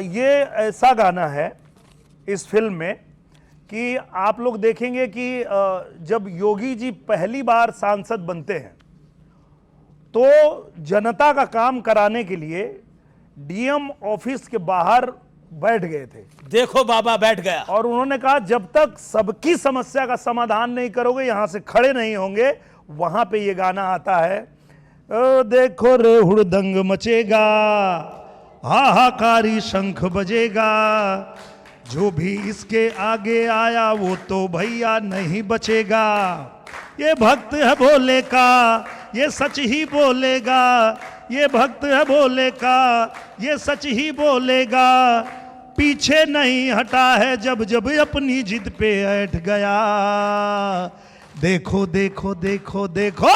ये ऐसा गाना है इस फिल्म में कि आप लोग देखेंगे कि जब योगी जी पहली बार सांसद बनते हैं तो जनता का काम कराने के लिए डीएम ऑफिस के बाहर बैठ गए थे। देखो बाबा बैठ गया, और उन्होंने कहा जब तक सबकी समस्या का समाधान नहीं करोगे, यहां से खड़े नहीं होंगे। वहां पे ये गाना आता है, देखो रे हुड़दंग मचेगा, हाहाकारी शंख बजेगा, जो भी इसके आगे आया वो तो भैया नहीं बचेगा। ये भक्त है भोले का, ये सच ही बोलेगा, ये भक्त है भोले का, ये सच ही बोलेगा, पीछे नहीं हटा है जब जब अपनी जिद पे बैठ गया। देखो देखो देखो देखो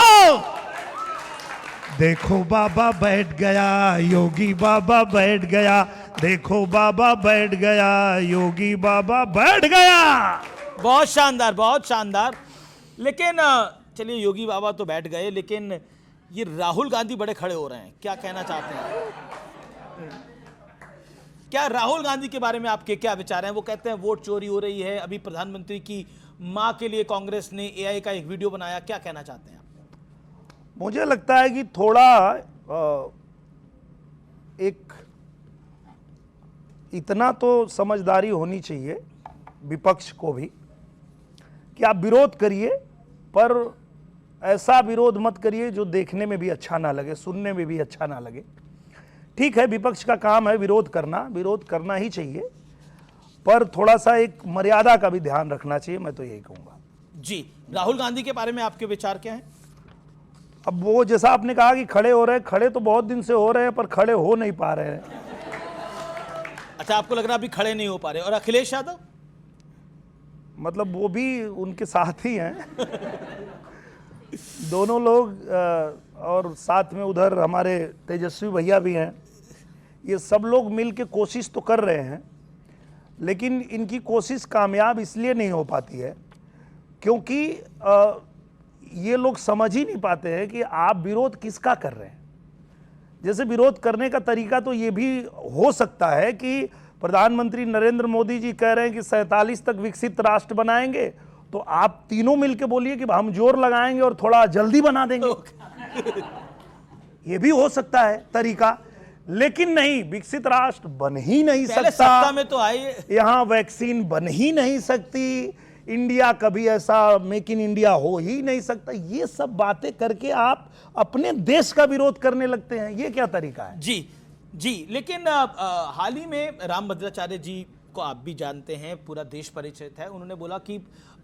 देखो बाबा बैठ गया, योगी बाबा बैठ गया, देखो बाबा बैठ गया, योगी बाबा बैठ गया। बहुत शानदार, बहुत शानदार। लेकिन चलिए योगी बाबा तो बैठ गए, लेकिन ये राहुल गांधी बड़े खड़े हो रहे हैं, क्या कहना चाहते हैं? क्या राहुल गांधी के बारे में आपके क्या विचार हैं? वो कहते हैं वोट चोरी हो रही है, अभी प्रधानमंत्री की मां के लिए कांग्रेस ने एआई का एक वीडियो बनाया, क्या कहना चाहते हैं आप? मुझे लगता है कि थोड़ा एक इतना तो समझदारी होनी चाहिए विपक्ष को भी कि आप विरोध करिए, पर ऐसा विरोध मत करिए जो देखने में भी अच्छा ना लगे, सुनने में भी अच्छा ना लगे। ठीक है, विपक्ष का काम है विरोध करना ही चाहिए, पर थोड़ा सा एक मर्यादा का भी ध्यान रखना चाहिए, मैं तो यही कहूँगा। जी, राहुल गांधी के बारे में आपके विचार क्या हैं? अब वो जैसा आपने कहा कि खड़े हो रहे हैं, खड़े तो बहुत दिन से हो रहे हैं, पर खड़े हो नहीं पा रहे हैं। अच्छा, आपको लग रहा है अभी खड़े नहीं हो पा रहे। और अखिलेश यादव? मतलब वो भी उनके साथ ही हैं दोनों लोग, और साथ में उधर हमारे तेजस्वी भैया भी हैं। ये सब लोग मिल के कोशिश तो कर रहे हैं, लेकिन इनकी कोशिश कामयाब इसलिए नहीं हो पाती है क्योंकि ये लोग समझ ही नहीं पाते हैं कि आप विरोध किसका कर रहे हैं। जैसे विरोध करने का तरीका तो ये भी हो सकता है कि प्रधानमंत्री नरेंद्र मोदी जी कह रहे हैं कि 47 तक विकसित राष्ट्र बनाएंगे, तो आप तीनों मिलके बोलिए कि हम जोर लगाएंगे और थोड़ा जल्दी बना देंगे। ये भी हो सकता है तरीका, लेकिन नहीं, विकसित राष्ट्र बन ही नहीं सकता। सत्ता में तो आए, यहां वैक्सीन बन ही नहीं सकती, इंडिया कभी ऐसा मेक इन इंडिया हो ही नहीं सकता। ये सब बातें करके आप अपने देश का विरोध करने लगते हैं, ये क्या तरीका है? जी जी। लेकिन हाल ही में रामभद्राचार्य जी को आप भी जानते हैं, पूरा देश परिचित है। उन्होंने बोला कि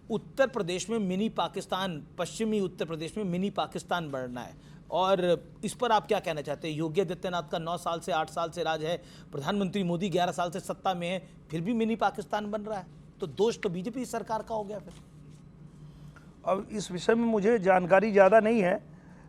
उत्तर प्रदेश में मिनी पाकिस्तान, पश्चिमी उत्तर प्रदेश में मिनी पाकिस्तान बढ़ना है, और इस पर आप क्या कहना चाहते हैं? योगी आदित्यनाथ का 9 साल से 8 साल से राज है, प्रधानमंत्री मोदी 11 साल से सत्ता में है, फिर भी मिनी पाकिस्तान बन रहा है, तो दोष तो बीजेपी सरकार का हो गया फिर। अब इस विषय में मुझे जानकारी ज़्यादा नहीं है,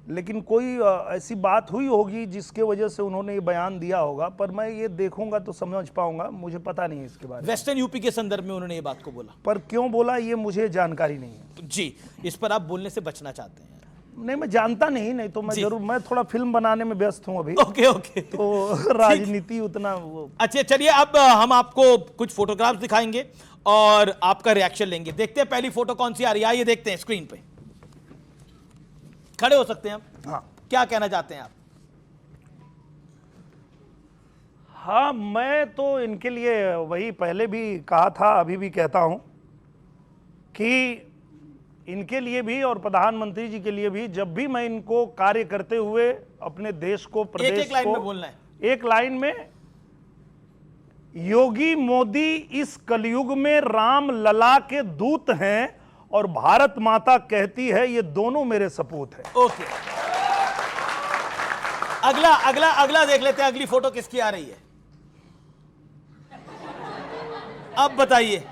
लेकिन कोई ऐसी बात हुई होगी जिसके वजह से उन्होंने ये बयान दिया होगा, पर मैं ये देखूंगा तो समझ पाऊंगा, मुझे पता नहीं है इसके बारे में। वेस्टर्न यूपी के संदर्भ में उन्होंने ये बात को बोला, पर क्यों बोला ये मुझे जानकारी नहीं है। जी, इस पर आप बोलने से बचना चाहते हैं? नहीं, मैं जानता नहीं तो मैं जरूर, मैं थोड़ा फिल्म बनाने में व्यस्त हूँ अभी। ओके तो राजनीति उतना वो। अच्छा, चलिए अब हम आपको कुछ फोटोग्राफ्स दिखाएंगे और आपका रिएक्शन लेंगे। देखते हैं पहली फोटो कौन सी आ रही है, ये देखते हैं स्क्रीन पे। खड़े हो सकते हैं आप? हाँ। क्या कहना चाहते हैं आप? हाँ, मैं तो इनके लिए वही पहले भी कहा था, अभी भी कहता हूं कि इनके लिए भी और प्रधानमंत्री जी के लिए भी, जब भी मैं इनको कार्य करते हुए अपने देश को, प्रदेश एक लाइन को, में बोलना है। एक लाइन में, योगी मोदी इस कलयुग में राम लला के दूत हैं और भारत माता कहती है ये दोनों मेरे सपूत हैं। ओके, अगला देख लेते हैं, अगली फोटो किसकी आ रही है, अब बताइए।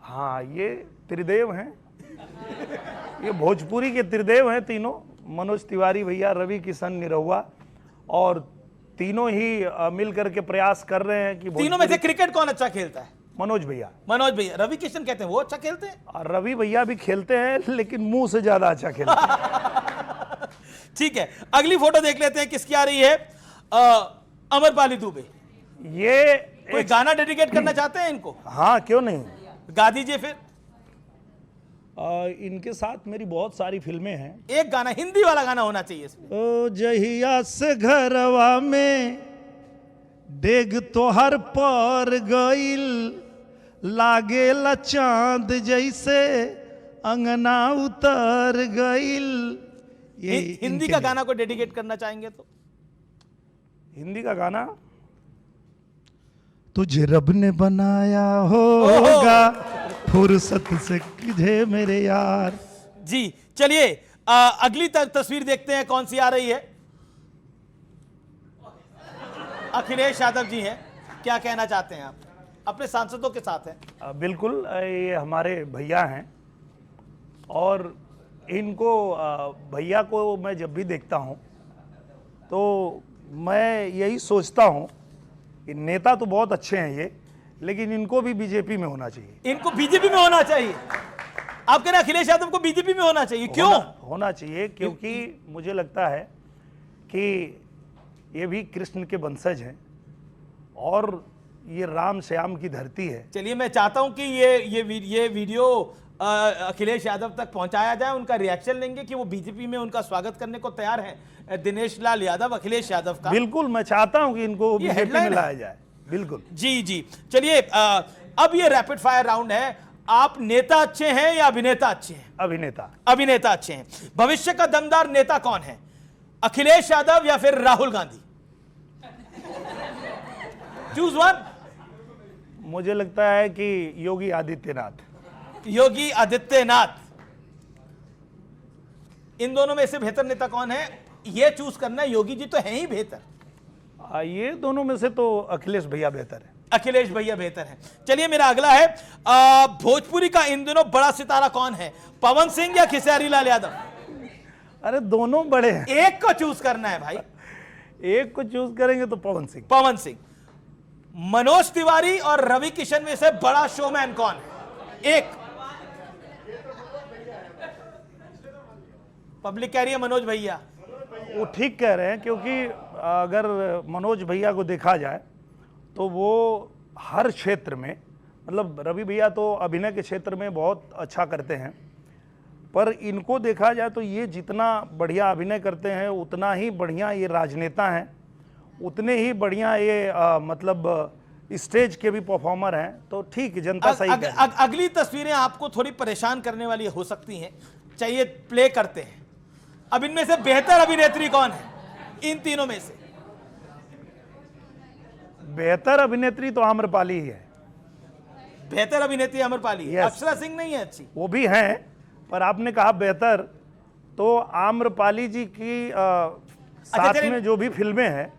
हाँ, ये त्रिदेव हैं, ये भोजपुरी के त्रिदेव हैं तीनों, मनोज तिवारी भैया, रवि किशन निरहुआ, और तीनों ही मिल करके प्रयास कर रहे हैं कि तीनों में से क्रिकेट कौन अच्छा खेलता है? मनोज भैया। रवि किशन कहते हैं वो अच्छा खेलते हैं, और रवि भैया भी खेलते हैं, लेकिन मुंह से ज्यादा अच्छा खेलते हैं। ठीक है, अगली फोटो देख लेते हैं किसकी आ रही है। अमरपाली दुबे, ये कोई गाना डेडिकेट करना चाहते हैं इनको? हाँ, क्यों नहीं, गा दीजिए फिर। इनके साथ मेरी बहुत सारी फिल्में हैं। एक गाना, हिंदी वाला गाना होना चाहिए इसमें। ओ जहिया से घरवा में डेग तोहर पर गइल, लागेला चांद जैसे अंगना उतर गइल। ये हिंदी का गाना को डेडिकेट करना चाहेंगे तो? हिंदी का गाना, तुझे रब ने बनाया होगा फुर्सत से कीजे मेरे यार। जी चलिए अगली तस्वीर देखते हैं कौन सी आ रही है। अखिलेश यादव जी हैं, क्या कहना चाहते हैं आप? अपने सांसदों के साथ हैं। बिल्कुल, ये हमारे भैया हैं और इनको भैया को मैं जब भी देखता हूं तो मैं यही सोचता हूं कि नेता तो बहुत अच्छे हैं ये, लेकिन इनको भी बीजेपी में होना चाहिए। इनको बीजेपी में होना चाहिए? आप कह रहे हैं अखिलेश यादव को बीजेपी में होना चाहिए? क्यों होना चाहिए? क्योंकि मुझे लगता है कि ये भी कृष्ण के वंशज हैं और ये राम श्याम की धरती है। चलिए मैं चाहता हूं कि ये वीडियो अखिलेश यादव तक पहुंचाया जाए, उनका रिएक्शन लेंगे कि वो बीजेपी में उनका स्वागत करने को तैयार हैं दिनेश लाल यादव, अखिलेश यादव का। बिल्कुल, मैं चाहता हूं कि इनको बीजेपी में लाया जाए। बिल्कुल जी जी। चलिए अब ये रैपिड फायर राउंड है। आप नेता अच्छे हैं या अभिनेता अच्छे हैं? अभिनेता। अभिनेता अच्छे हैं। भविष्य का दमदार नेता कौन है, अखिलेश यादव या फिर राहुल गांधी? Choose one. मुझे लगता है कि योगी आदित्यनाथ। योगी आदित्यनाथ। इन दोनों में से बेहतर नेता कौन है, ये चूज करना है। योगी जी तो है ही बेहतर। ये दोनों में से तो अखिलेश भैया बेहतर है। अखिलेश भैया बेहतर है। चलिए मेरा अगला है, भोजपुरी का इन दिनों बड़ा सितारा कौन है, पवन सिंह या खेसारी लाल यादव? अरे दोनों बड़े हैं, एक को चूज करना है भाई। एक को चूज करेंगे तो पवन सिंह। पवन सिंह। मनोज तिवारी और रवि किशन में से बड़ा शोमैन कौन है? एक। पब्लिक कह रही है मनोज भैया। वो ठीक कह रहे हैं, क्योंकि अगर मनोज भैया को देखा जाए तो वो हर क्षेत्र में, मतलब रवि भैया तो अभिनय के क्षेत्र में बहुत अच्छा करते हैं, पर इनको देखा जाए तो ये जितना बढ़िया अभिनय करते हैं उतना ही बढ़िया ये राजनेता हैं, उतने ही बढ़िया ये मतलब स्टेज के भी परफॉर्मर हैं। तो ठीक, जनता सही कह रही है। अगली तस्वीरें आपको थोड़ी परेशान करने वाली हो सकती हैं, चाहिए प्ले करते हैं। अब इनमें से बेहतर अभिनेत्री कौन है, इन तीनों में से? बेहतर अभिनेत्री तो आम्रपाली ही है। बेहतर अभिनेत्री आम्रपाली है। अक्षरा सिंह नहीं है अच्छी? वो भी हैं, पर आपने कहा बेहतर, तो आम्रपाली जी की साथ में जो भी फिल्में हैं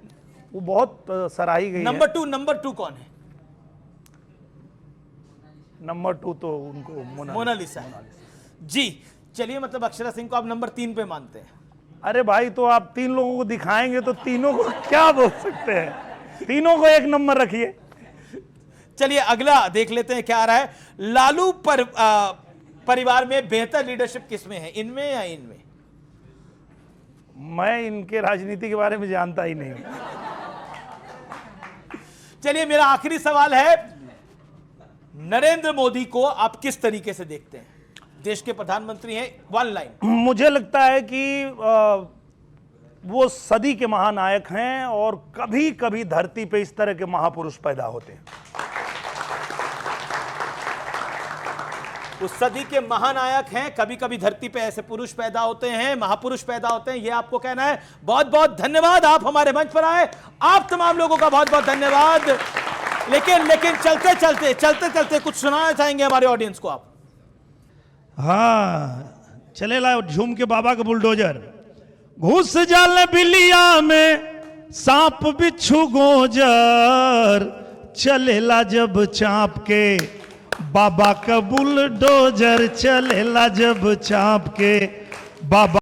वो बहुत सराही गई। नंबर टू कौन है? नंबर 2 तो उनको मोनालिसा है। जी चलिए, मतलब अक्षरा सिंह को आप नंबर 3 पे मानते हैं? अरे भाई, तो आप 3 लोगों को दिखाएंगे तो तीनों को क्या बोल सकते हैं, तीनों को 1 नंबर रखिए। चलिए अगला देख लेते हैं क्या आ रहा है। लालू परिवार में बेहतर लीडरशिप किसमें है, इनमें या इनमें? मैं इनके राजनीति के बारे में जानता ही नहीं हूं। चलिए मेरा आखिरी सवाल है, नरेंद्र मोदी को आप किस तरीके से देखते हैं? देश के प्रधानमंत्री हैं, 1 लाइन। मुझे लगता है कि वो सदी के महानायक हैं और कभी कभी धरती पे इस तरह के महापुरुष पैदा होते हैं। उस सदी के महानायक हैं, कभी कभी धरती पे ऐसे पुरुष पैदा होते हैं, महापुरुष पैदा होते हैं, ये आपको कहना है। बहुत बहुत धन्यवाद, आप हमारे मंच पर आए। आप तमाम लोगों का बहुत बहुत धन्यवाद। लेकिन चलते चलते कुछ सुनाना चाहेंगे हमारे ऑडियंस को आप? हाँ, चले ला झूम के बाबा का बुलडोजर। घुस जाल बिलिया में सांप बिच्छू गोजर, चलेला जब चाप के बाबा का बुलडोजर, चलेला जब चाप के बाबा